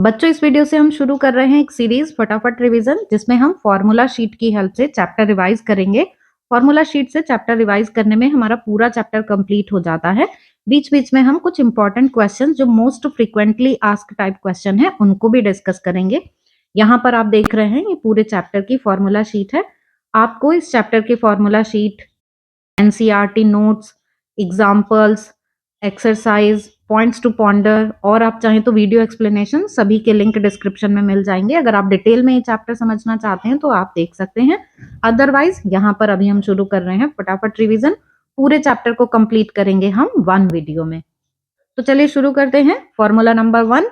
बच्चों इस वीडियो से हम शुरू कर रहे हैं एक सीरीज फटाफट रिवीजन जिसमें हम फॉर्मूला शीट की हेल्प से चैप्टर रिवाइज करेंगे। फॉर्मूला शीट से चैप्टर रिवाइज करने में हमारा पूरा चैप्टर कंप्लीट हो जाता है। बीच बीच में हम कुछ इंपॉर्टेंट क्वेश्चन जो most frequently ask type question है उनको भी डिस्कस करेंगे। यहाँ पर आप देख रहे हैं ये पूरे चैप्टर की फॉर्मूला शीट है। आपको इस चैप्टर की formula sheet, NCERT notes, examples, exercise, points to ponder और आप चाहें तो वीडियो एक्सप्लेनेशन सभी के लिंक डिस्क्रिप्शन में मिल जाएंगे। अगर आप डिटेल में ये चैप्टर समझना चाहते हैं तो आप देख सकते हैं। अदरवाइज यहाँ पर अभी हम शुरू कर रहे हैं फटाफट रिवीजन। पूरे चैप्टर को कंप्लीट करेंगे हम वन वीडियो में। तो चलिए शुरू करते हैं। Formula number 1,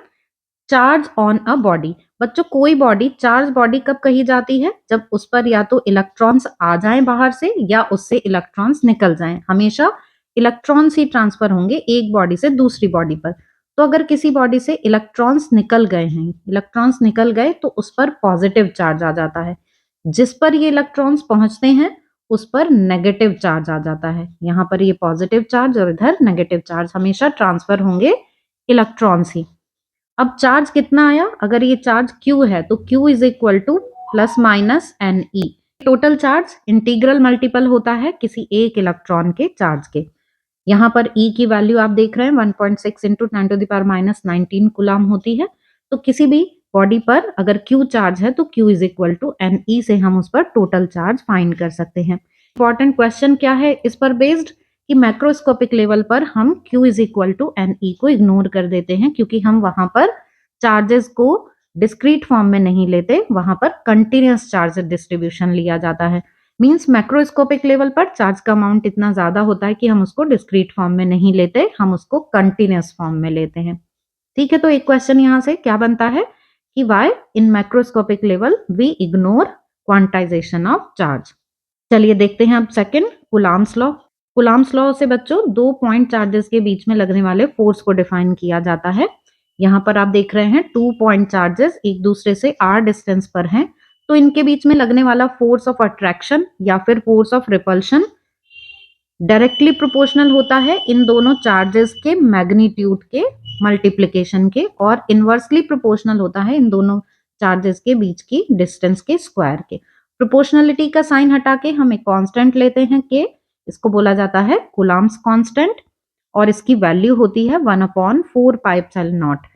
charge on a body. बच्चों कोई बॉडी, चार्ज बॉडी कब कही जाती है? जब उस पर या तो इलेक्ट्रॉन्स आ जाएं बाहर से या उससे इलेक्ट्रॉन्स निकल जाएं। हमेशा इलेक्ट्रॉन्स ही ट्रांसफर होंगे एक बॉडी से दूसरी बॉडी पर। तो अगर किसी बॉडी से इलेक्ट्रॉन्स निकल गए हैं, इलेक्ट्रॉन्स निकल गए तो उस पर पॉजिटिव चार्ज आ जाता है। जिस पर ये इलेक्ट्रॉन्स पहुंचते हैं उस पर नेगेटिव चार्ज आ जाता है। यहाँ पर ये पॉजिटिव चार्ज और इधर नेगेटिव चार्ज, हमेशा ट्रांसफर होंगे इलेक्ट्रॉन्स ही। अब चार्ज कितना आया? अगर ये चार्ज Q है तो Q is equal to plus minus n e. Total charge integral multiple होता है किसी एक इलेक्ट्रॉन के चार्ज के। यहाँ पर E की वैल्यू आप देख रहे हैं 1.6 इंटू 10⁻⁻19 कूलम होती है। तो किसी भी बॉडी पर अगर Q चार्ज है तो Q is equal to n e से हम उस पर टोटल चार्ज फाइंड कर सकते हैं। इंपॉर्टेंट क्वेश्चन क्या है इस पर बेस्ड कि मैक्रोस्कोपिक लेवल पर हम Q is equal to n e को इग्नोर कर देते हैं क्योंकि हम वहां पर चार्जेस को डिस्क्रीट फॉर्म में नहीं लेते, वहां पर कंटिन्यूअस चार्ज डिस्ट्रीब्यूशन लिया जाता है। मींस मैक्रोस्कोपिक लेवल पर चार्ज का अमाउंट इतना ज्यादा होता है कि हम उसको डिस्क्रीट फॉर्म में नहीं लेते, हम उसको कंटिन्यूअस फॉर्म में लेते हैं। ठीक है, तो एक क्वेश्चन यहाँ से क्या बनता है कि why in macroscopic level we ignore quantisation of charge. चलिए देखते हैं अब second, Coulomb's law. Coulomb's law से बच्चों दो पॉइंट चार्जेस के बीच में लगने वाले फोर्स को डिफाइन किया जाता है। यहाँ पर आप देख रहे हैं 2 पॉइंट चार्जेस एक दूसरे से r डिस्टेंस पर हैं, तो इनके बीच में लगने वाला फोर्स ऑफ अट्रैक्शन या फिर force of repulsion directly proportional होता है इन दोनों चार्जेस के मैग्नीट्यूड के मल्टीप्लिकेशन के, और इनवर्सली प्रोपोर्शनल होता है इन दोनों चार्जेस के बीच की डिस्टेंस के स्क्वायर के। प्रोपोर्शनलिटी का साइन हटा के हम एक कांस्टेंट लेते हैं के, इसको बोला जाता है कूलम्ब्स कांस्टेंट, और इसकी वैल्यू होती है 1/4 पाई एप्सिलॉन नॉट।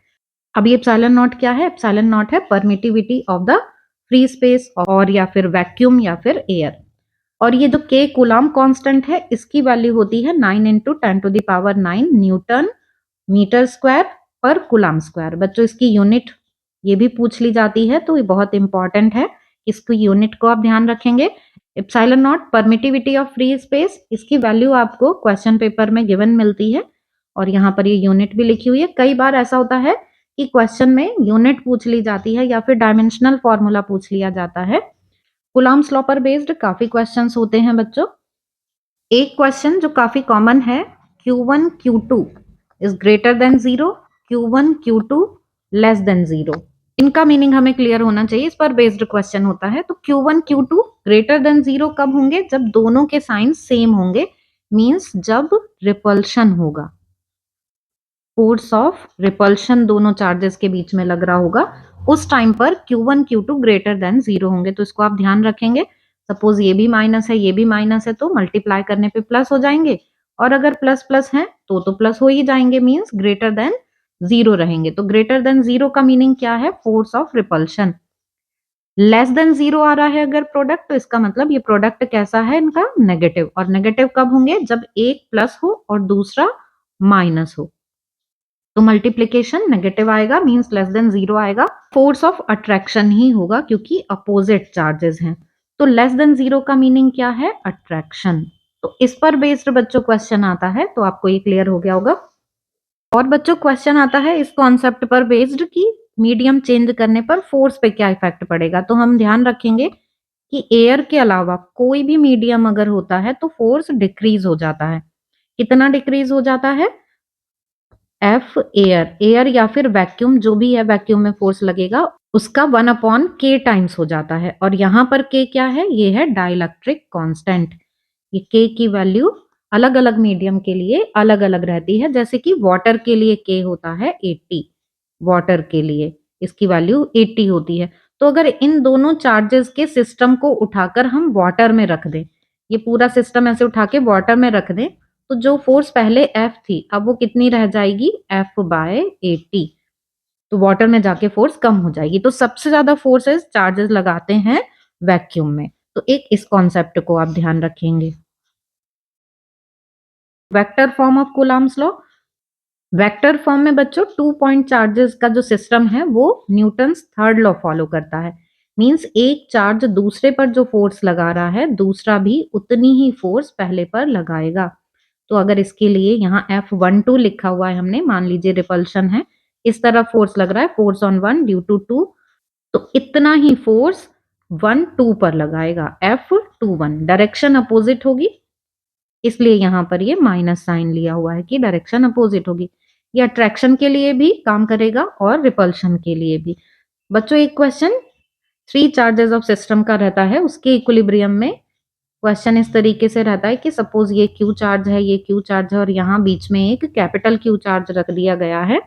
अब ये एप्सिलॉन नॉट क्या है? एप्सिलॉन नॉट है permittivity of the free space और या फिर वैक्यूम या फिर एयर। और ये जो के कूलम्ब कांस्टेंट है इसकी वैल्यू होती है 9 इंटू 10⁹ न्यूटन मीटर स्क्वायर पर कूलम्ब स्क्वायर। बच्चों इसकी यूनिट ये भी पूछ ली जाती है तो ये बहुत इंपॉर्टेंट है, इसकी यूनिट को आप ध्यान रखेंगे। Epsilon not permittivity of free space, इसकी वैल्यू आपको क्वेश्चन पेपर में गिवन मिलती है और यहाँ पर ये यूनिट भी लिखी हुई है। कई बार ऐसा होता है कि क्वेश्चन में यूनिट पूछ ली जाती है या फिर डायमेंशनल फॉर्मूला पूछ लिया जाता है। कूलम्ब्स लॉ पर बेस्ड काफी क्वेश्चंस होते हैं बच्चों। एक क्वेश्चन जो काफी कॉमन है, Q1 Q2 is greater than 0, Q1 Q2 less than 0। इनका मीनिंग हमें क्लियर होना चाहिए, इस पर बेस्ड क्वेश्चन होता है। तो Q1 Q2 ग्रेटर देन 0 कब होंगे? जब दोनों के साइन सेम होंगे, मींस जब रिपल्शन होगा, फोर्स ऑफ रिपल्शन दोनों चार्जेस के बीच में लग रहा होगा, उस टाइम पर Q1 Q2 ग्रेटर देन 0 होंगे। तो इसको आप ध्यान रखेंगे। सपोज ये भी माइनस है ये भी माइनस है तो मल्टीप्लाई करने पे प्लस हो जाएंगे, और अगर प्लस प्लस है तो प्लस हो ही जाएंगे, मींस ग्रेटर देन 0 रहेंगे। तो ग्रेटर देन 0 का मीनिंग क्या है? Force of repulsion. Less than 0 आ रहा है अगर प्रोडक्ट, तो इसका मतलब ये प्रोडक्ट कैसा है इनका? नेगेटिव। और नेगेटिव कब होंगे? जब एक प्लस हो और दूसरा माइनस हो, तो मल्टीप्लीकेशन नेगेटिव आएगा, मींस लेस देन 0 आएगा। फोर्स ऑफ अट्रैक्शन ही होगा क्योंकि अपोजिट चार्जेस हैं। तो लेस देन 0 का मीनिंग क्या है? अट्रैक्शन। तो इस पर बेस्ड बच्चों क्वेश्चन आता है, तो आपको ये क्लियर हो गया होगा। और बच्चों क्वेश्चन आता है इस कॉन्सेप्ट पर बेस्ड कि मीडियम चेंज करने पर फोर्स पे क्या इफेक्ट पड़ेगा। तो हम ध्यान रखेंगे कि एयर के अलावा कोई भी मीडियम अगर होता है तो फोर्स डिक्रीज हो जाता है। कितना डिक्रीज हो जाता है? एफ एयर, एयर या फिर वैक्यूम, जो भी है वैक्यूम में फोर्स लगेगा उसका 1/k टाइम्स हो जाता है। और यहाँ पर k क्या है? ये है डाइलेक्ट्रिक कांस्टेंट। ये k की वैल्यू अलग अलग मीडियम के लिए अलग अलग रहती है। जैसे कि वाटर के लिए k होता है 80, वाटर के लिए इसकी वैल्यू 80 होती है। तो अगर इन दोनों चार्जेस के सिस्टम को उठाकर हम वाटर में रख दें, ये पूरा सिस्टम ऐसे उठा के वाटर में रख दें, तो जो फोर्स पहले F थी, अब वो कितनी रह जाएगी? F/80। तो वाटर में जाके फोर्स कम हो जाएगी। तो सबसे ज्यादा फोर्सेस चार्जेस लगाते हैं वैक्यूम में। तो एक इस कॉन्सेप्ट को आप ध्यान रखेंगे। Vector form of Coulomb's law, vector form में बच्चों 2 पॉइंट चार्जेस का जो सिस्टम है वो न्यूटन्स थर्ड लॉ फॉलो करता है। मींस एक चार्ज दूसरे पर जो फोर्स लगा रहा है, दूसरा भी उतनी ही फोर्स पहले पर लगाएगा। तो अगर इसके लिए यहाँ F12 लिखा हुआ है हमने, मान लीजिए रिपल्शन है, इस तरफ फोर्स लग रहा है, फोर्स ऑन 1 ड्यू टू 2, तो इतना ही फोर्स 1 2 पर लगाएगा, F21। डायरेक्शन अपोजिट होगी, इसलिए यहाँ पर ये माइनस साइन लिया हुआ है कि डायरेक्शन अपोजिट होगी। ये अट्रैक्शन के लिए भी काम करेगा और रिपल्शन के लिए भी। बच्चों एक क्वेश्चन 3 चार्जेस ऑफ सिस्टम का रहता है, उसके इक्विलिब्रियम में क्वेश्चन इस तरीके से रहता है कि सपोज ये क्यू चार्ज है, ये क्यू चार्ज है और यहाँ बीच में एक कैपिटल क्यू चार्ज रख दिया गया है।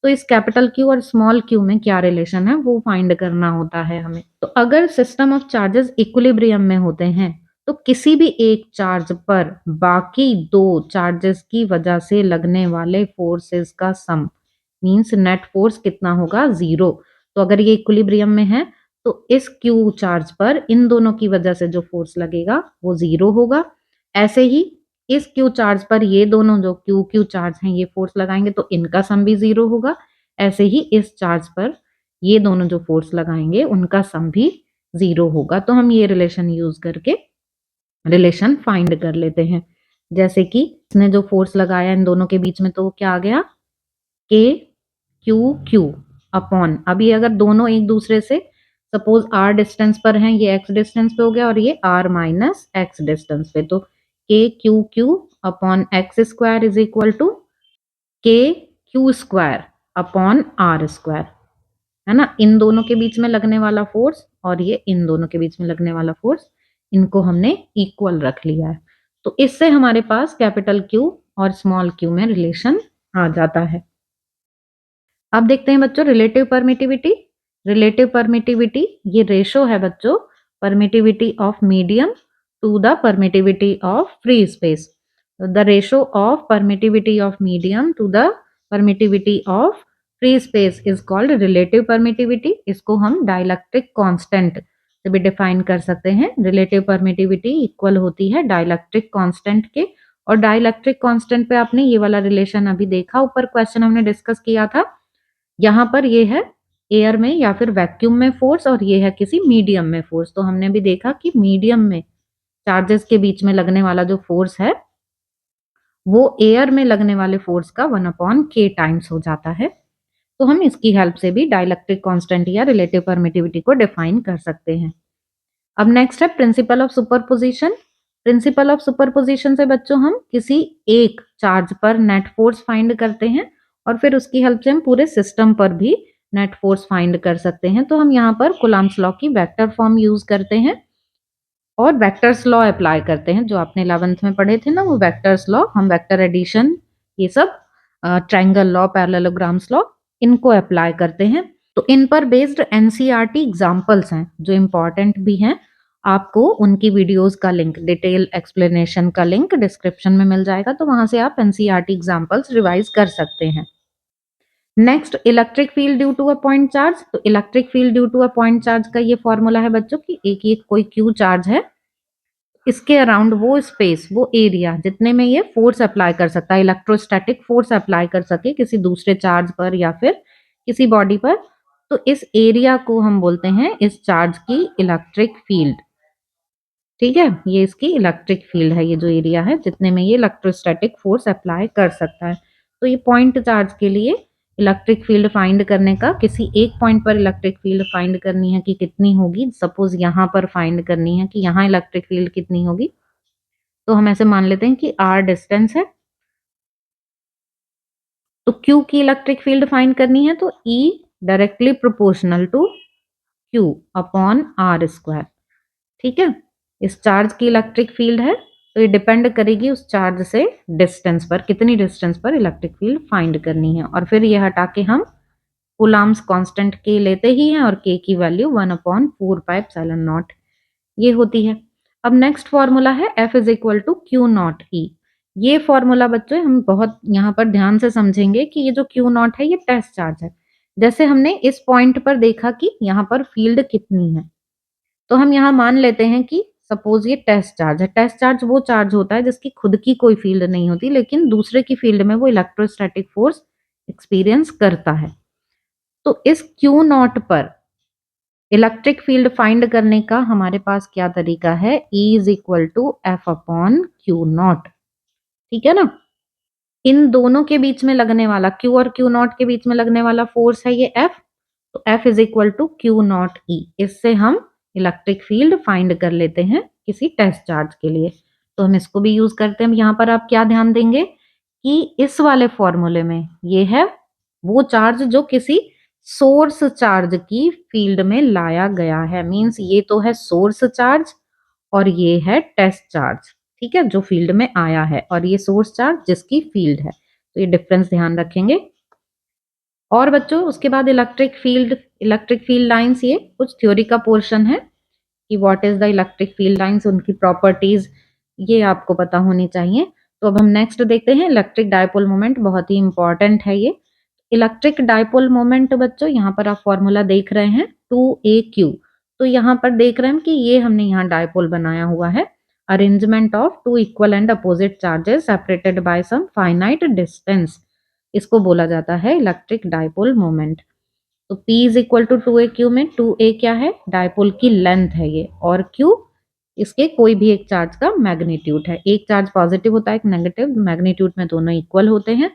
तो इस कैपिटल क्यू और स्मॉल क्यू में क्या रिलेशन है वो फाइंड करना होता है हमें। तो अगर सिस्टम ऑफ चार्जेस इक्विलिब्रियम में होते हैं, तो किसी भी एक चार्ज पर बाकी दो चार्जेस की वजह से लगने वाले फोर्सेस का सम मींस नेट फोर्स कितना होगा? 0। तो अगर ये इक्विलिब्रियम में है तो इस क्यू चार्ज पर इन दोनों की वजह से जो फोर्स लगेगा वो 0 होगा। ऐसे ही इस क्यू चार्ज पर ये दोनों जो क्यू क्यू चार्ज हैं ये फोर्स लगाएंगे तो इनका सम भी 0 होगा। ऐसे ही इस चार्ज पर ये दोनों जो फोर्स लगाएंगे उनका सम भी 0 होगा। तो हम ये रिलेशन यूज करके रिलेशन फाइंड कर लेते हैं। जैसे कि इसने जो फोर्स लगाया इन दोनों के बीच में, तो क्या आ गया? के क्यू क्यू अपॉन, अभी अगर दोनों एक दूसरे से सपोज r डिस्टेंस पर हैं, ये x डिस्टेंस पे हो गया और ये r माइनस एक्स डिस्टेंस पे, तो K q q upon x square is equal to K q square upon are square, है ना। इन दोनों के बीच में लगने वाला फोर्स और ये इन दोनों के बीच में लगने वाला फोर्स, इनको हमने इक्वल रख लिया है। तो इससे हमारे पास कैपिटल क्यू और स्मॉल क्यू में रिलेशन आ जाता है। अब देखते हैं बच्चों रिलेटिव परमिटिविटी। रिलेटिव परमिटिविटी ये रेशो है बच्चों permittivity of medium to the permittivity of free space. The ratio of permittivity of medium to the permittivity of free space is called relative permittivity. इसको हम डाइलेक्ट्रिक कांस्टेंट से भी define कर सकते हैं। रिलेटिव परमिटिविटी इक्वल होती है dielectric constant के, और डाइलेक्ट्रिक कांस्टेंट पे आपने ये वाला रिलेशन अभी देखा, ऊपर क्वेश्चन हमने डिस्कस किया था। यहाँ पर ये है एयर में या फिर वैक्यूम में फोर्स और ये है किसी मीडियम में फोर्स। तो हमने भी देखा कि मीडियम में चार्जेस के बीच में लगने वाला जो फोर्स है वो एयर में लगने वाले फोर्स का 1/k टाइम्स हो जाता है। तो हम इसकी हेल्प से भी डाइलेक्ट्रिक कांस्टेंट या रिलेटिव परमिटिविटी को डिफाइन कर सकते हैं। अब नेक्स्ट है principle of superposition. Principle of superposition से बच्चों हम किसी एक चार्ज पर नेट फोर्स फाइंड करते हैं और फिर उसकी हेल्प से हम पूरे सिस्टम पर भी नेट फोर्स फाइंड कर सकते हैं। तो हम यहाँ पर कूलम्ब्स लॉ की वेक्टर फॉर्म यूज करते हैं और वेक्टर्स लॉ अप्लाई करते हैं। जो आपने 11th में पढ़े थे ना वो वेक्टर्स लॉ, हम वेक्टर एडिशन ये सब ट्रायंगल लॉ, पैरेललोग्राम्स लॉ, इनको अप्लाई करते हैं। तो इन पर बेस्ड एनसीईआरटी एग्जांपल्स हैं जो इम्पोर्टेंट भी हैं। आपको उनकी वीडियोस का लिंक, डिटेल एक्सप्लेनेशन का लिंक डिस्क्रिप्शन में मिल जाएगा, तो वहां से आप एनसीईआरटी एग्जांपल्स रिवाइज कर सकते हैं। Next electric field due to a point charge. तो electric field due to a point charge का ये फॉर्मूला है बच्चों की एक ये कोई क्यू चार्ज है, इसके अराउंड वो स्पेस, वो एरिया जितने में ये फोर्स अप्लाई कर सकता है, इलेक्ट्रोस्टैटिक फोर्स अप्लाई कर सके किसी दूसरे चार्ज पर या फिर किसी बॉडी पर, तो इस एरिया को हम बोलते हैं इस चार्ज की इलेक्ट्रिक फील्ड। ठीक है, ये इसकी इलेक्ट्रिक फील्ड है, ये जो एरिया है जितने में ये इलेक्ट्रोस्टैटिक फोर्स अप्लाई कर सकता है। तो ये पॉइंट चार्ज के लिए इलेक्ट्रिक फील्ड फाइंड करने का, किसी एक पॉइंट पर इलेक्ट्रिक फील्ड फाइंड करनी है कि कितनी होगी, सपोज यहाँ पर फाइंड करनी है कि यहाँ इलेक्ट्रिक फील्ड कितनी होगी, तो हम ऐसे मान लेते हैं कि r डिस्टेंस है, तो q की इलेक्ट्रिक फील्ड फाइंड करनी है तो E directly proportional to q upon r square. ठीक है, इस चार्ज की इलेक्ट्रिक फील्ड है तो ये डिपेंड करेगी उस चार्ज से डिस्टेंस पर, कितनी डिस्टेंस पर इलेक्ट्रिक फील्ड फाइंड करनी है, और फिर ये हटा के हम कूलाम्स कांस्टेंट के लेते ही हैं और के की वैल्यू 1/4πε0 ये होती है। अब नेक्स्ट फॉर्मूला है F is equal to Q naught E. ये फॉर्मूला बच्चों हम बहुत यहाँ पर ध्यान से समझेंगे कि ये जो क्यू नॉट है ये टेस्ट चार्ज है। जैसे हमने इस पॉइंट पर देखा कि यहाँ पर फील्ड कितनी है, तो हम यहाँ मान लेते हैं कि सपोज ये टेस्ट चार्ज है। टेस्ट चार्ज वो चार्ज होता है जिसकी खुद की कोई फील्ड नहीं होती, लेकिन दूसरे की फील्ड में वो इलेक्ट्रोस्टैटिक फोर्स एक्सपीरियंस करता है। तो इस क्यू नॉट पर इलेक्ट्रिक फील्ड फाइंड करने का हमारे पास क्या तरीका है, E is equal to F upon Q not. ठीक है ना। इन दोनों के बीच में लगने वाला Q और Q नॉट के बीच में लगने वाला फोर्स है ये F, तो F is equal to Q not E। इससे हम इलेक्ट्रिक फील्ड फाइंड कर लेते हैं किसी टेस्ट चार्ज के लिए। तो हम इसको भी यूज करते हैं। यहाँ पर आप क्या ध्यान देंगे कि इस वाले फॉर्मूले में ये है वो चार्ज जो किसी सोर्स चार्ज की फील्ड में लाया गया है। मींस ये तो है सोर्स चार्ज और ये है टेस्ट चार्ज, ठीक है, जो फील्ड में आया है, और ये सोर्स चार्ज जिसकी फील्ड है। तो ये डिफरेंस ध्यान रखेंगे। और बच्चों उसके बाद इलेक्ट्रिक फील्ड लाइंस, ये कुछ थ्योरी का पोर्शन है कि what is the electric field lines, उनकी प्रॉपर्टीज ये आपको पता होनी चाहिए। तो अब हम नेक्स्ट देखते हैं इलेक्ट्रिक डायपोल मोमेंट। बहुत ही इंपॉर्टेंट है ये इलेक्ट्रिक डायपोल मोमेंट। बच्चों यहाँ पर आप फॉर्मूला देख रहे हैं 2AQ। तो यहाँ पर देख रहे हैं कि ये हमने यहाँ डायपोल बनाया हुआ है, arrangement of two equal and opposite charges separated by some finite distance, इसको बोला जाता है इलेक्ट्रिक डायपोल मोमेंट। तो P is equal to 2AQ में 2A क्या है, डायपोल की लेंथ है ये, और Q इसके कोई भी एक चार्ज का मैग्नीट्यूड है। एक चार्ज पॉजिटिव होता है, एक नेगेटिव, मैग्नीट्यूड में दोनों इक्वल होते हैं,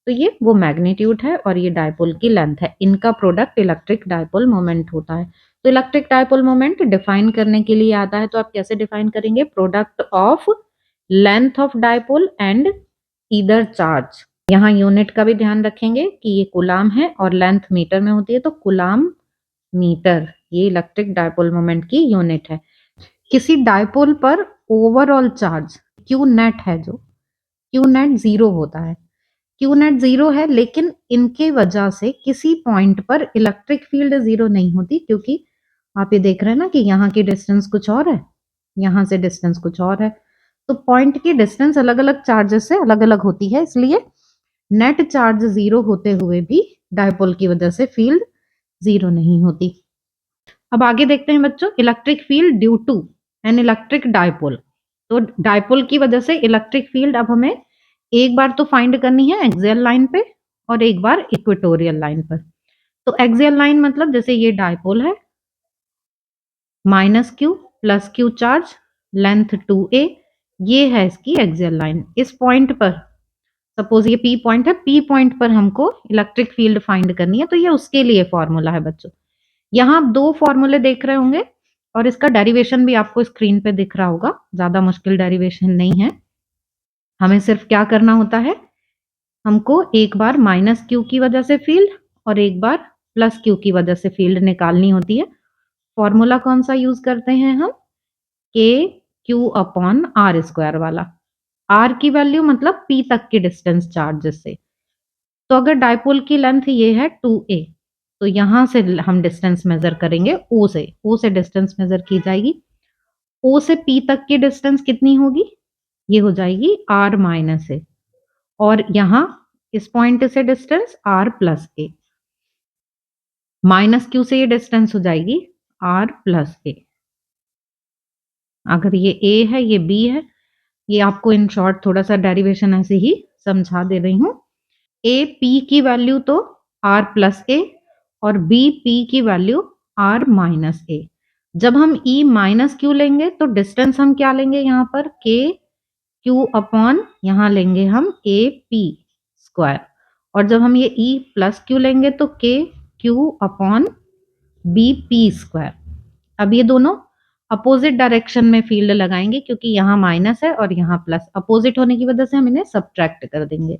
तो ये वो मैग्नीट्यूड है और ये डायपोल की लेंथ है। इनका प्रोडक्ट इलेक्ट्रिक डायपोल मोमेंट होता है। तो इलेक्ट्रिक डायपोल मोमेंट डिफाइन करने के लिए आता है, तो आप कैसे डिफाइन करेंगे, product of length of dipole and either charge. यहाँ यूनिट का भी ध्यान रखेंगे कि ये कूलाम है और लेंथ मीटर में होती है, तो कूलाम मीटर ये इलेक्ट्रिक डायपोल मोमेंट की यूनिट है। किसी डायपोल पर ओवरऑल चार्ज क्यू नेट है, जो क्यू नेट 0 होता है। क्यू नेट 0 है, लेकिन इनके वजह से किसी पॉइंट पर इलेक्ट्रिक फील्ड 0 नहीं होती, क्योंकि आप ये देख रहे हैं ना कि यहाँ की डिस्टेंस कुछ और है, यहाँ से डिस्टेंस कुछ और है। तो पॉइंट की डिस्टेंस अलग अलग चार्जेस से अलग अलग होती है, इसलिए नेट चार्ज 0 होते हुए भी डायपोल की वजह से फील्ड 0 नहीं होती। अब आगे देखते हैं बच्चों electric field due to an electric dipole. तो डायपोल की वजह से इलेक्ट्रिक फील्ड अब हमें एक बार तो फाइंड करनी है एक्सियल लाइन पे और एक बार इक्वेटोरियल लाइन पर। तो एक्सियल लाइन मतलब जैसे ये डायपोल है, -Q + Q charge, length 2A, ये है इसकी एक्सियल लाइन। इस पॉइंट पर सपोज ये P पॉइंट है, P पॉइंट पर हमको इलेक्ट्रिक फील्ड फाइंड करनी है, तो ये उसके लिए फॉर्मूला है बच्चों। यहाँ आप 2 फॉर्मूले देख रहे होंगे और इसका डेरिवेशन भी आपको स्क्रीन पे दिख रहा होगा। ज्यादा मुश्किल डेरिवेशन नहीं है, हमें सिर्फ क्या करना होता है, हमको एक बार -Q की वजह से फील्ड और एक बार +Q की वजह से फील्ड निकालनी होती है। फॉर्मूला कौन सा यूज करते हैं हम, KQ/R² वाला। R की वैल्यू मतलब P तक की डिस्टेंस चार्ज से। तो अगर डायपोल की लेंथ ये है 2A, तो यहां से हम डिस्टेंस मेजर करेंगे O से। O से डिस्टेंस मेजर की जाएगी। O से P तक की डिस्टेंस कितनी होगी, ये हो जाएगी R-A, और यहाँ इस पॉइंट से डिस्टेंस R+A, -Q से ये डिस्टेंस हो जाएगी R+A। अगर ये A है ये B है, ये आपको इन शॉर्ट थोड़ा सा डेरिवेशन ऐसे ही समझा दे रही हूँ। A P की वैल्यू तो R+A और B P की वैल्यू R-A। जब हम E-Q लेंगे तो डिस्टेंस हम क्या लेंगे यहाँ पर, KQ/ यहाँ लेंगे हम AP², और जब हम ये E+Q लेंगे तो KQ/BP²। अब ये दोनों अपोजिट डायरेक्शन में फील्ड लगाएंगे, क्योंकि यहाँ माइनस है और यहाँ प्लस, अपोजिट होने की वजह से हम इन्हें सब्ट्रैक्ट कर देंगे।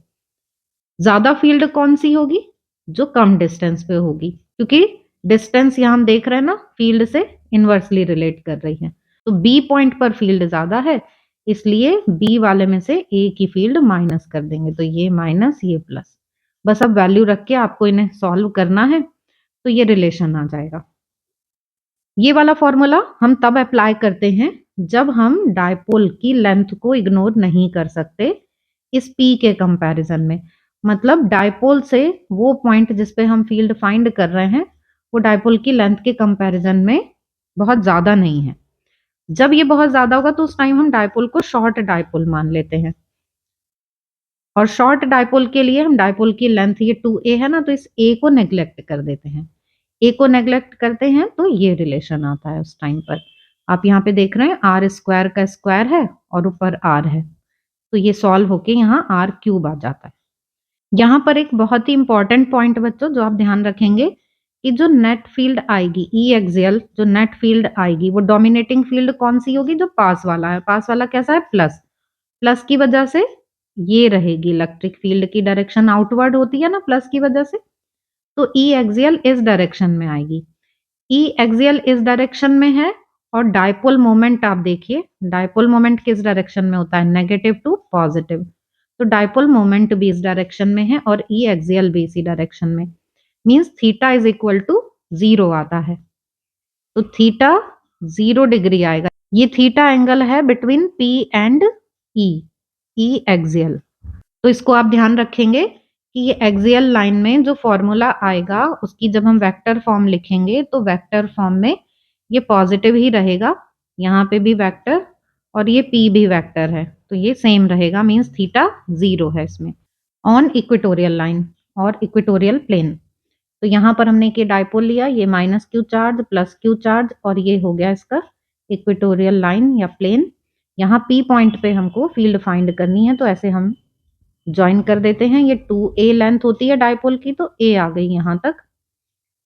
ज्यादा फील्ड कौन सी होगी, जो कम डिस्टेंस पे होगी, क्योंकि डिस्टेंस यहाँ हम देख रहे हैं ना फील्ड से इनवर्सली रिलेट कर रही है। तो बी पॉइंट पर फील्ड ज्यादा है, इसलिए बी वाले में से ए की फील्ड माइनस कर देंगे, तो ये माइनस ये प्लस। बस अब वैल्यू रख के आपको इन्हें सॉल्व करना है। तो ये रिलेशन आ जाएगा। ये वाला फॉर्मूला हम तब अप्लाई करते हैं जब हम डायपोल की लेंथ को इग्नोर नहीं कर सकते इस पी के कंपैरिजन में। मतलब डायपोल से वो पॉइंट जिस पे हम फील्ड फाइंड कर रहे हैं वो डायपोल की लेंथ के कंपैरिजन में बहुत ज्यादा नहीं है। जब ये बहुत ज्यादा होगा तो उस टाइम हम डायपोल को शॉर्ट डायपोल मान लेते हैं। और शॉर्ट डायपोल के लिए हम डायपोल की लेंथ ये 2a है ना, तो इस a को नेग्लेक्ट कर देते हैं। a को नेग्लेक्ट करते हैं तो ये रिलेशन आता है उस टाइम पर। आप यहाँ पे देख रहे हैं आर स्क्वायर का स्क्वायर है और ऊपर r है, तो ये सॉल्व होके यहाँ r क्यूब आ जाता है। यहाँ पर एक बहुत ही इंपॉर्टेंट पॉइंट बच्चों जो आप ध्यान रखेंगे कि जो नेट फील्ड आएगी ई एक्सियल, जो नेट फील्ड आएगी वो डोमिनेटिंग फील्ड कौन सी होगी? जो पास वाला है। पास वाला कैसा है? प्लस। प्लस की वजह से ये रहेगी इलेक्ट्रिक फील्ड की डायरेक्शन आउटवर्ड होती है ना प्लस की वजह से, तो ई एक्सियल इस डायरेक्शन में आएगी। ई एक्सियल इस डायरेक्शन में है और डायपोल मोमेंट आप देखिए, डायपोल मोमेंट किस डायरेक्शन में होता है? Negative to positive. तो डायपोल मोमेंट भी इस डायरेक्शन में है और ई एक्सियल भी इसी डायरेक्शन में, means theta is equal to 0 आता है। तो थीटा 0 डिग्री आएगा। ये थीटा एंगल है between P and E, E axial. तो इसको आप ध्यान रखेंगे कि ये एक्सियल लाइन में जो फॉर्मूला आएगा उसकी जब हम वेक्टर फॉर्म लिखेंगे तो वेक्टर फॉर्म में ये पॉजिटिव ही रहेगा, यहाँ पे भी वेक्टर और ये p भी वेक्टर है, तो ये सेम रहेगा, मींस थीटा 0 है इसमें ऑन इक्वेटोरियल लाइन और इक्वेटोरियल प्लेन। तो यहाँ पर हमने ये डायपोल लिया, ये minus Q charge plus Q charge और ये हो गया इसका इक्वेटोरियल लाइन या प्लेन। यहाँ P पॉइंट पे हमको फील्ड फाइंड करनी है तो ऐसे हम ज्वाइन कर देते हैं। ये 2a लेंथ होती है डायपोल की, तो a आ गई यहाँ तक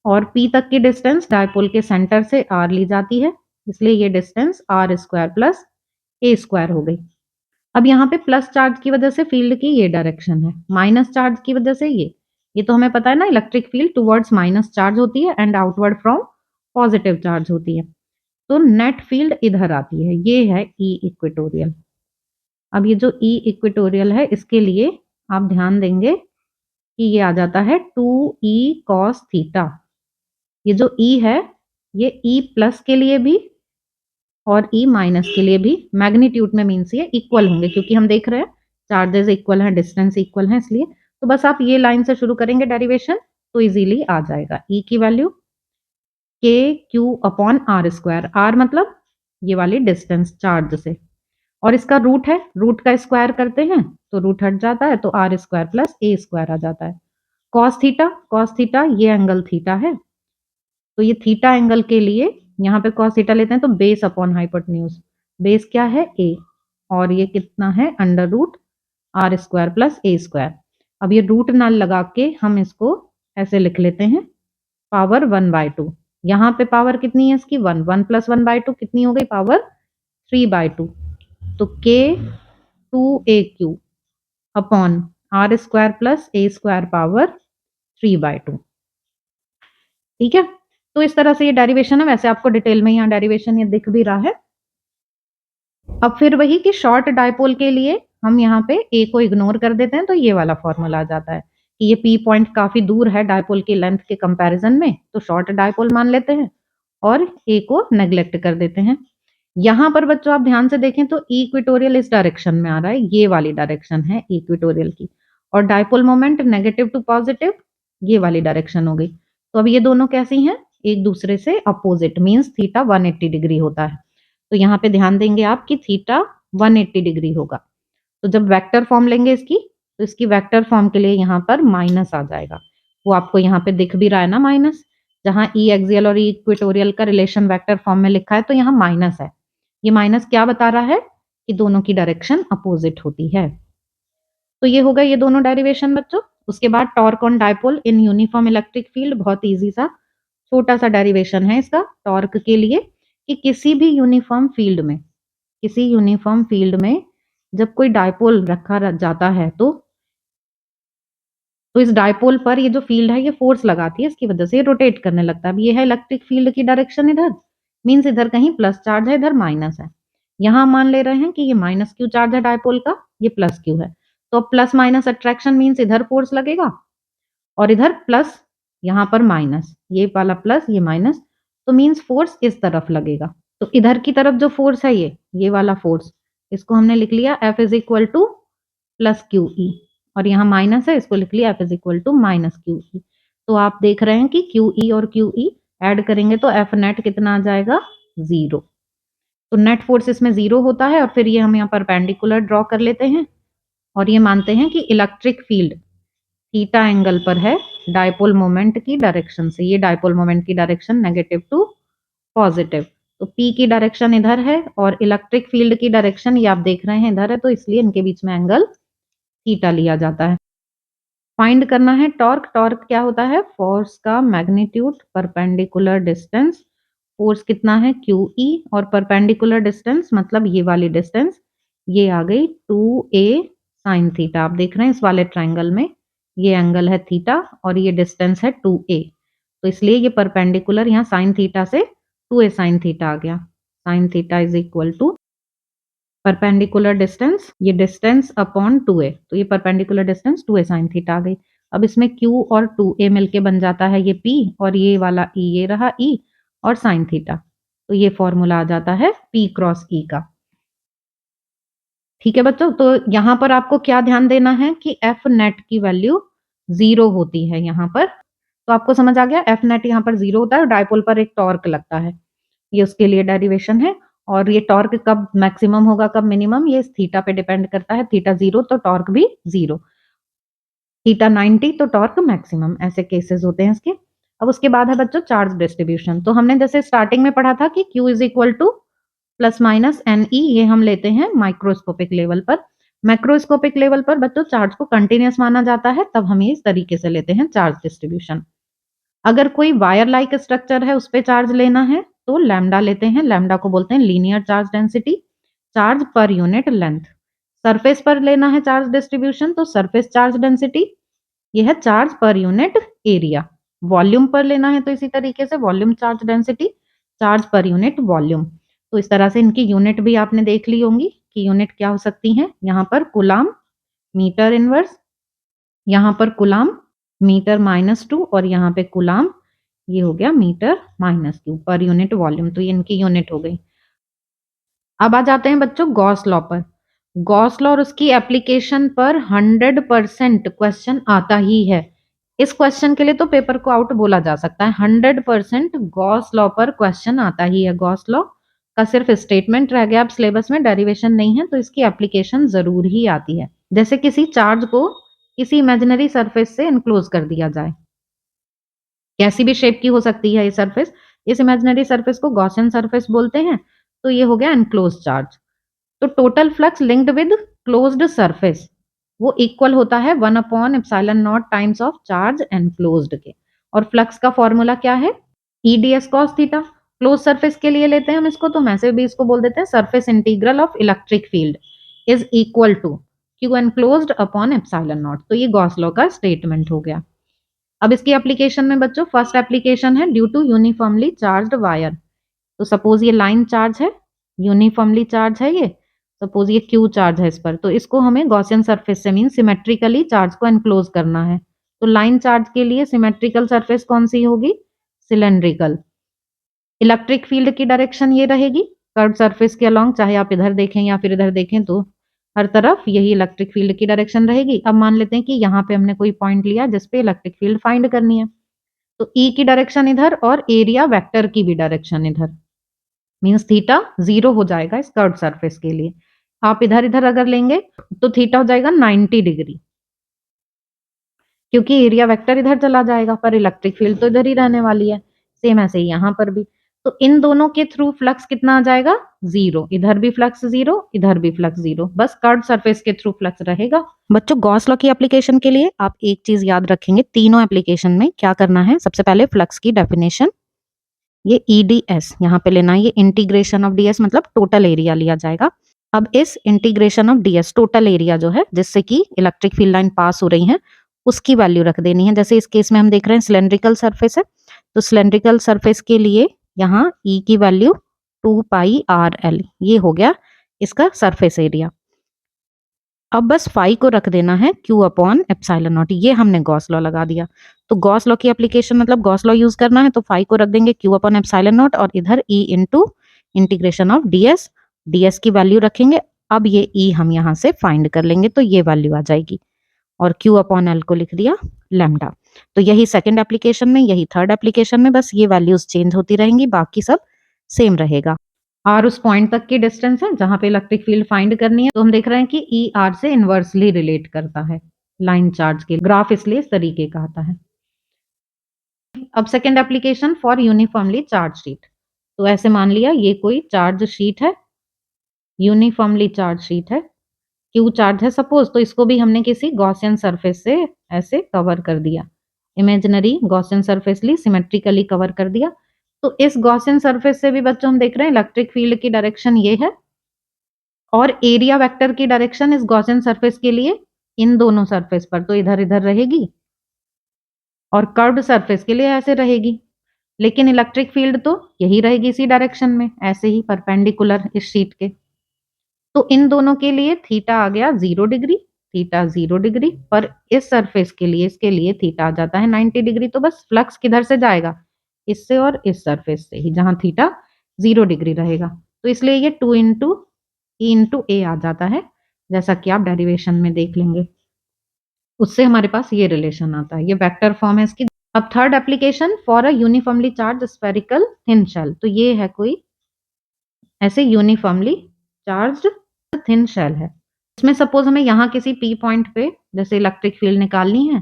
और p तक की डिस्टेंस डायपोल के सेंटर से r ली जाती है, इसलिए ये distance r square plus a square हो गई। अब यहाँ पे प्लस चार्ज की वजह से फील्ड की ये डायरेक्शन है, माइनस चार्ज की वजह से ये तो हमें पता है ना, electric field towards minus charge होती है and outward from positive charge होती है। तो नेट फील्ड इधर आती है, ये है ई इक्वेटोरियल। अब ये जो ई इक्वेटोरियल है इसके लिए आप ध्यान देंगे कि ये आ जाता है 2e cos थीटा। ये जो e है ये e प्लस के लिए भी और e माइनस के लिए भी मैग्नीट्यूड में मीन्स ये इक्वल होंगे, क्योंकि हम देख रहे हैं चार्जेस इक्वल हैं, डिस्टेंस इक्वल है, इसलिए तो बस आप ये लाइन से शुरू करेंगे डेरिवेशन तो इजीली आ जाएगा। e की value k Q upon are square, R मतलब ये वाली डिस्टेंस चार्ज से, और इसका रूट है, रूट का स्क्वायर करते हैं तो रूट हट जाता है तो आर स्क्वायर प्लस ए स्क्वायर आ जाता है। कॉस थीटा, कॉस थीटा ये एंगल थीटा है, तो ये थीटा एंगल के लिए यहाँ पे कॉस थीटा लेते हैं तो बेस अपॉन हाइपोटेन्यूज, बेस क्या है? ए, और ये कितना है? Under root R square plus ए स्क्वायर। अब ये रूट ना लगा के हम इसको ऐसे लिख लेते हैं पावर 1/2। यहाँ पे पावर कितनी है इसकी? 1, 1 प्लस 1/2 कितनी हो गई? पावर 3/2। तो k 2a³ upon are square plus A square power 3/2। ठीक है, तो इस तरह से ये डेरिवेशन है, वैसे आपको डिटेल में यहाँ डेरिवेशन ये दिख भी रहा है। अब फिर वही कि शॉर्ट डायपोल के लिए हम यहाँ पे ए को इग्नोर कर देते हैं तो ये वाला फॉर्मूला आ जाता है कि ये पी पॉइंट काफी दूर है डायपोल की लेंथ के कंपैरिजन में, तो शॉर्ट डायपोल मान लेते हैं और ए को नेग्लेक्ट कर देते हैं। यहाँ पर बच्चों आप ध्यान से देखें तो इक्वेटोरियल इस डायरेक्शन में आ रहा है, ये वाली डायरेक्शन है इक्वेटोरियल की, और dipole moment negative to positive ये वाली डायरेक्शन हो गई। तो अब ये दोनों कैसी हैं? एक दूसरे से अपोजिट, मींस थीटा 180 डिग्री होता है। तो यहाँ पे ध्यान देंगे आप कि थीटा 180 डिग्री होगा। तो जब वेक्टर फॉर्म लेंगे इसकी, तो इसकी वेक्टर फॉर्म के लिए यहाँ पर माइनस आ जाएगा, वो आपको यहाँ पे दिख भी रहा है ना माइनस, जहाँ ई एक्सियल और ई इक्वेटोरियल का रिलेशन वेक्टर फॉर्म में लिखा है तो यहाँ माइनस है। ये माइनस क्या बता रहा है? कि दोनों की डायरेक्शन अपोजिट होती है। तो ये होगा ये दोनों डेरिवेशन बच्चों। उसके बाद torque on dipole in uniform electric field, बहुत इजी सा छोटा सा डेरिवेशन है इसका टॉर्क के लिए, कि किसी भी यूनिफॉर्म फील्ड में, किसी यूनिफॉर्म फील्ड में जब कोई डायपोल रखा जाता है तो इस डायपोल पर ये जो फील्ड है ये फोर्स लगाती है, इसकी वजह से ये रोटेट करने लगता है। अब ये है इलेक्ट्रिक फील्ड की डायरेक्शन इधर, मीन्स इधर कहीं प्लस चार्ज है, इधर माइनस है। यहाँ मान ले रहे हैं कि ये माइनस क्यू चार्ज है डायपोल का, ये प्लस क्यू है, तो प्लस माइनस अट्रैक्शन मीन्स इधर फोर्स लगेगा और इधर प्लस यहाँ पर माइनस, ये वाला प्लस ये माइनस, तो मीन्स फोर्स इस तरफ लगेगा। तो इधर की तरफ जो फोर्स है ये वाला फोर्स, इसको हमने लिख लिया F is equal to plus Q E, और यहाँ माइनस है, इसको लिख लिया F is equal to minus Q E. तो आप देख रहे हैं कि क्यू ई और क्यू ई ऐड करेंगे तो F नेट कितना आ जाएगा, 0। तो नेट फोर्स इसमें 0 होता है, और फिर ये हम यहाँ परपेंडिकुलर ड्रॉ कर लेते हैं, और ये मानते हैं कि इलेक्ट्रिक फील्ड थीटा एंगल पर है डायपोल मोमेंट की डायरेक्शन से। ये डायपोल मोमेंट की डायरेक्शन नेगेटिव टू पॉजिटिव, तो P की डायरेक्शन इधर है और इलेक्ट्रिक फील्ड की डायरेक्शन ये आप देख रहे हैं इधर है, तो इसलिए इनके बीच में एंगल थीटा लिया जाता है। फाइंड करना है टॉर्क। टॉर्क क्या होता है, फोर्स का मैग्नीट्यूड परपेंडिकुलर डिस्टेंस। फोर्स कितना है, क्यू ई, और परपेंडिकुलर डिस्टेंस मतलब ये वाली डिस्टेंस, ये आ गई 2a साइन थीटा। आप देख रहे हैं इस वाले ट्राइंगल में ये एंगल है थीटा और ये डिस्टेंस है 2a, तो इसलिए ये परपेंडिकुलर यहाँ साइन थीटा से 2a साइन थीटा आ गया। Sine theta is equal to perpendicular distance, ये डिस्टेंस अपॉन 2a, तो ये perpendicular distance 2a sine theta आ गई। अब इसमें q और 2a मिलके बन जाता है ये p, और ये वाला e ये रहा e और साइन थीटा, तो ये फॉर्मूला आ जाता है p क्रॉस e का। ठीक है बच्चों, तो यहाँ पर आपको क्या ध्यान देना है कि F नेट की वैल्यू 0 होती है यहाँ पर। तो आपको समझ आ गया, F नेट यहाँ पर 0 होता है और डायपोल पर एक टॉर्क लगता है, ये उसके लिए डेरिवेशन है। और ये टॉर्क कब मैक्सिमम होगा कब मिनिमम, ये थीटा पे डिपेंड करता है। थीटा 0 तो टॉर्क भी 0, थीटा 90 तो टॉर्क मैक्सिमम, ऐसे केसेस होते हैं इसके। अब उसके बाद है बच्चों चार्ज डिस्ट्रीब्यूशन। तो हमने जैसे स्टार्टिंग में पढ़ा था कि Q is equal to plus minus n e, ये हम लेते हैं माइक्रोस्कोपिक लेवल पर। मैक्रोस्कोपिक लेवल पर बच्चों चार्ज को कंटिन्यूस माना जाता है, तब हम ये इस तरीके से लेते हैं चार्ज डिस्ट्रीब्यूशन। अगर कोई वायर लाइक स्ट्रक्चर है उस पे चार्ज लेना है तो लैम्डा लेते हैं, लैम्डा को बोलते हैं linear charge density, charge per unit length. Surface पर लेना है चार्ज डिस्ट्रीब्यूशन तो सरफेस चार्ज डेंसिटी, यह है charge per unit area. Volume पर लेना है तो इसी तरीके से volume charge density, charge per unit volume. तो इस तरह से इनकी यूनिट भी आपने देख ली होंगी कि यूनिट क्या हो सकती है। यहाँ पर कुलाम मीटर इनवर्स, यहाँ पर कुलाम मीटर -2, और यहाँ पे कुलाम ये हो गया मीटर -2 पर यूनिट वॉल्यूम, तो ये इनकी यूनिट हो गई। अब आ जाते हैं बच्चों गॉस लॉ पर। गॉस लॉ और उसकी एप्लीकेशन पर 100% क्वेश्चन आता ही है। इस क्वेश्चन के लिए तो पेपर को आउट बोला जा सकता है। 100% गॉस लॉ पर क्वेश्चन आता ही है। गॉस लॉ का सिर्फ स्टेटमेंट रह गया अब सिलेबस में, डेरिवेशन नहीं है, तो इसकी एप्लीकेशन जरूर ही आती है। जैसे किसी चार्ज को किसी इमेजिनरी सरफेस से इनक्लोज कर दिया जाए, कैसी भी शेप की हो सकती है ये सरफेस, इस इमेजिनरी सरफेस को गॉसियन सरफेस बोलते हैं, तो ये हो गया एनक्लोज चार्ज। तो total flux linked with closed surface वो इक्वल होता है 1/ε0 टाइम्स ऑफ चार्ज एनक्लोज्ड के। और फ्लक्स का फॉर्मूला क्या है, EDS cos theta. Close surface के लिए लेते हैं हम इसको, तो वैसे भी इसको बोल देते हैं surface integral of electric field is equal to q enclosed upon ε0। तो ये गॉस लॉ का स्टेटमेंट हो गया। अब इसकी एप्लीकेशन में बच्चों फर्स्ट एप्लीकेशन है due to uniformly charged wire. तो सपोज ये लाइन चार्ज है, यूनिफॉर्मली चार्ज है ये, सपोज ये क्यू चार्ज है इस पर, तो इसको हमें गॉसियन सरफेस से मीन सिमेट्रिकली चार्ज को एनक्लोज करना है। तो लाइन चार्ज के लिए सिमेट्रिकल सरफेस कौन सी होगी, सिलेंड्रिकल। इलेक्ट्रिक फील्ड की डायरेक्शन ये रहेगी कर्व सरफेस के अलोंग, चाहे आप इधर देखें या फिर इधर देखें तो हर तरफ यही इलेक्ट्रिक फील्ड की डायरेक्शन रहेगी। अब मान लेते हैं कि यहाँ पे हमने कोई पॉइंट लिया जिसपे इलेक्ट्रिक फील्ड फाइंड करनी है, तो ई की डायरेक्शन इधर और एरिया वेक्टर की भी डायरेक्शन इधर, मीन्स थीटा 0 हो जाएगा इस कर्व सरफेस के लिए। आप इधर इधर अगर लेंगे तो थीटा हो जाएगा 90 डिग्री, क्योंकि एरिया वेक्टर इधर चला जाएगा पर इलेक्ट्रिक फील्ड तो इधर ही रहने वाली है। सेम ऐसे ही यहाँ पर भी, तो इन दोनों के थ्रू फ्लक्स कितना आ जाएगा, 0। इधर भी फ्लक्स 0, इधर भी फ्लक्स 0, बस कर्व सरफेस के थ्रू फ्लक्स रहेगा। बच्चों गॉस लॉ की एप्लीकेशन के लिए आप एक चीज याद रखेंगे, तीनों एप्लीकेशन में क्या करना है, सबसे पहले फ्लक्स की डेफिनेशन, ये ईडीएस यहाँ पे लेना है, ये इंटीग्रेशन ऑफ डीएस मतलब टोटल एरिया लिया जाएगा। अब इस integration of DS total area जो है जिससे कि इलेक्ट्रिक फील्ड लाइन पास हो रही है उसकी वैल्यू रख देनी है। जैसे इस केस में हम देख रहे हैं सिलेंड्रिकल सरफेस है, तो सिलेंड्रिकल सरफेस के लिए यहाँ ई की वैल्यू 2πrl, ये हो गया इसका सरफेस एरिया। अब बस फाई को रख देना है Q अपॉन एप्सिलॉन नॉट, ये हमने गॉस लॉ लगा दिया। तो गॉस लॉ की एप्लीकेशन मतलब गॉस लॉ यूज करना है, तो फाई को रख देंगे Q अपॉन एप्सिलॉन नॉट और इधर E into integration of ds, ds की वैल्यू रखेंगे। अब ये E हम यहाँ से फाइंड कर लेंगे, तो ये वैल्यू आ जाएगी और Q अपॉन एल को लिख दिया लैम्डा। तो यही सेकंड एप्लीकेशन में, यही थर्ड एप्लीकेशन में, बस ये वैल्यूज चेंज होती रहेंगी, बाकी सब सेम रहेगा। आर उस पॉइंट तक की डिस्टेंस है जहां पे इलेक्ट्रिक फील्ड फाइंड करनी है। तो हम देख रहे हैं कि ई आर से इनवर्सली रिलेट करता है लाइन चार्ज के ग्राफ, इसलिए इस तरीके का आता है। अब second application for uniformly charge sheet. तो ऐसे मान लिया ये कोई चार्ज शीट है, यूनिफॉर्मली चार्ज शीट है, क्यू चार्ज है सपोज, तो इसको भी हमने किसी गॉसियन सरफेस से ऐसे कवर कर दिया, इमेजिनरी गॉसियन सरफेस ली सिमेट्रिकली कवर कर दिया। तो इस गॉसियन सरफेस से भी बच्चों हम देख रहे हैं इलेक्ट्रिक फील्ड की डायरेक्शन ये है और एरिया वेक्टर की डायरेक्शन इस गॉसियन सरफेस के लिए इन दोनों सरफेस पर तो इधर इधर रहेगी और कर्व्ड सरफेस के लिए ऐसे रहेगी, लेकिन इलेक्ट्रिक फील्ड तो यही रहेगी इसी डायरेक्शन में, ऐसे ही परपेंडिकुलर इस शीट के। तो इन दोनों के लिए थीटा आ गया 0 डिग्री, थीटा 0 डिग्री, पर इस सरफेस के लिए इसके लिए थीटा आ जाता है 90 डिग्री। तो बस फ्लक्स किधर से जाएगा, इससे और इस सरफेस से ही, जहां थीटा 0 डिग्री रहेगा। तो इसलिए ये 2 इंटू ई इंटू ए आ जाता है, जैसा कि आप डेरिवेशन में देख लेंगे। उससे हमारे पास ये रिलेशन आता है, ये वेक्टर फॉर्म है इसकी। अब third application for a uniformly charge spherical thin shell. तो ये है कोई ऐसे यूनिफॉर्मली चार्ज थिन शेल है, इसमें सपोज हमें यहाँ किसी पी पॉइंट पे जैसे इलेक्ट्रिक फील्ड निकालनी है,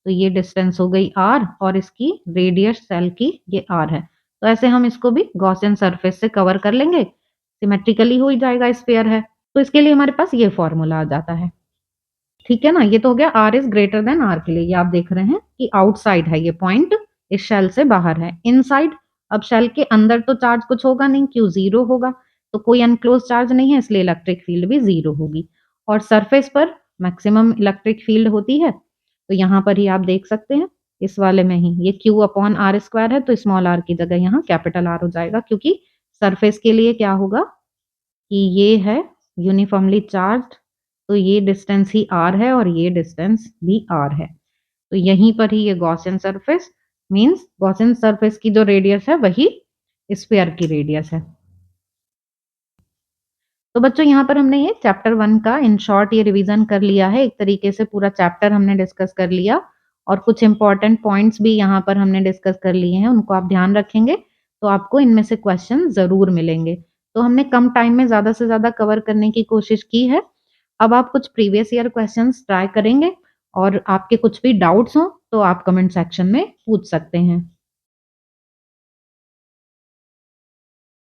तो ये डिस्टेंस हो गई r और इसकी रेडियस सेल की ये r है। तो ऐसे हम इसको भी गॉसियन सरफेस से कवर कर लेंगे, सिमेट्रिकली हो ही जाएगा, स्फीयर है। तो इसके लिए हमारे पास ये फॉर्मूला आ जाता है, ठीक है ना। ये तो हो गया r is greater than r के लिए। ये आप देख रहे हैं कि आउटसाइड है ये पॉइंट, इस शेल से बाहर है। इनसाइड, अब शेल के अंदर तो चार्ज कुछ होगा नहीं, क्यों 0 होगा, तो कोई अनक्लोज चार्ज नहीं है, इसलिए इलेक्ट्रिक फील्ड भी 0 होगी। और सरफेस पर मैक्सिमम इलेक्ट्रिक फील्ड होती है, तो यहाँ पर ही आप देख सकते हैं इस वाले में ही, ये क्यू अपॉन आर स्क्वायर है, तो स्मॉल r की जगह यहाँ कैपिटल R हो जाएगा, क्योंकि सरफेस के लिए क्या होगा कि ये है यूनिफॉर्मली चार्ज, तो ये डिस्टेंस ही r है और ये डिस्टेंस भी r है। तो यहीं पर ही ये Gaussian surface means Gaussian surface की जो रेडियस है वही स्फीयर की रेडियस है। तो बच्चों यहाँ पर हमने ये चैप्टर 1 का इन शॉर्ट ये रिवीजन कर लिया है, एक तरीके से पूरा चैप्टर हमने डिस्कस कर लिया और कुछ इंपॉर्टेंट पॉइंट्स भी यहाँ पर हमने डिस्कस कर लिए हैं, उनको आप ध्यान रखेंगे तो आपको इनमें से क्वेश्चन जरूर मिलेंगे। तो हमने कम टाइम में ज्यादा से ज्यादा कवर करने की कोशिश की है। अब आप कुछ प्रीवियस ईयर क्वेश्चंस ट्राई करेंगे और आपके कुछ भी डाउट्स हो तो आप कमेंट सेक्शन में पूछ सकते हैं।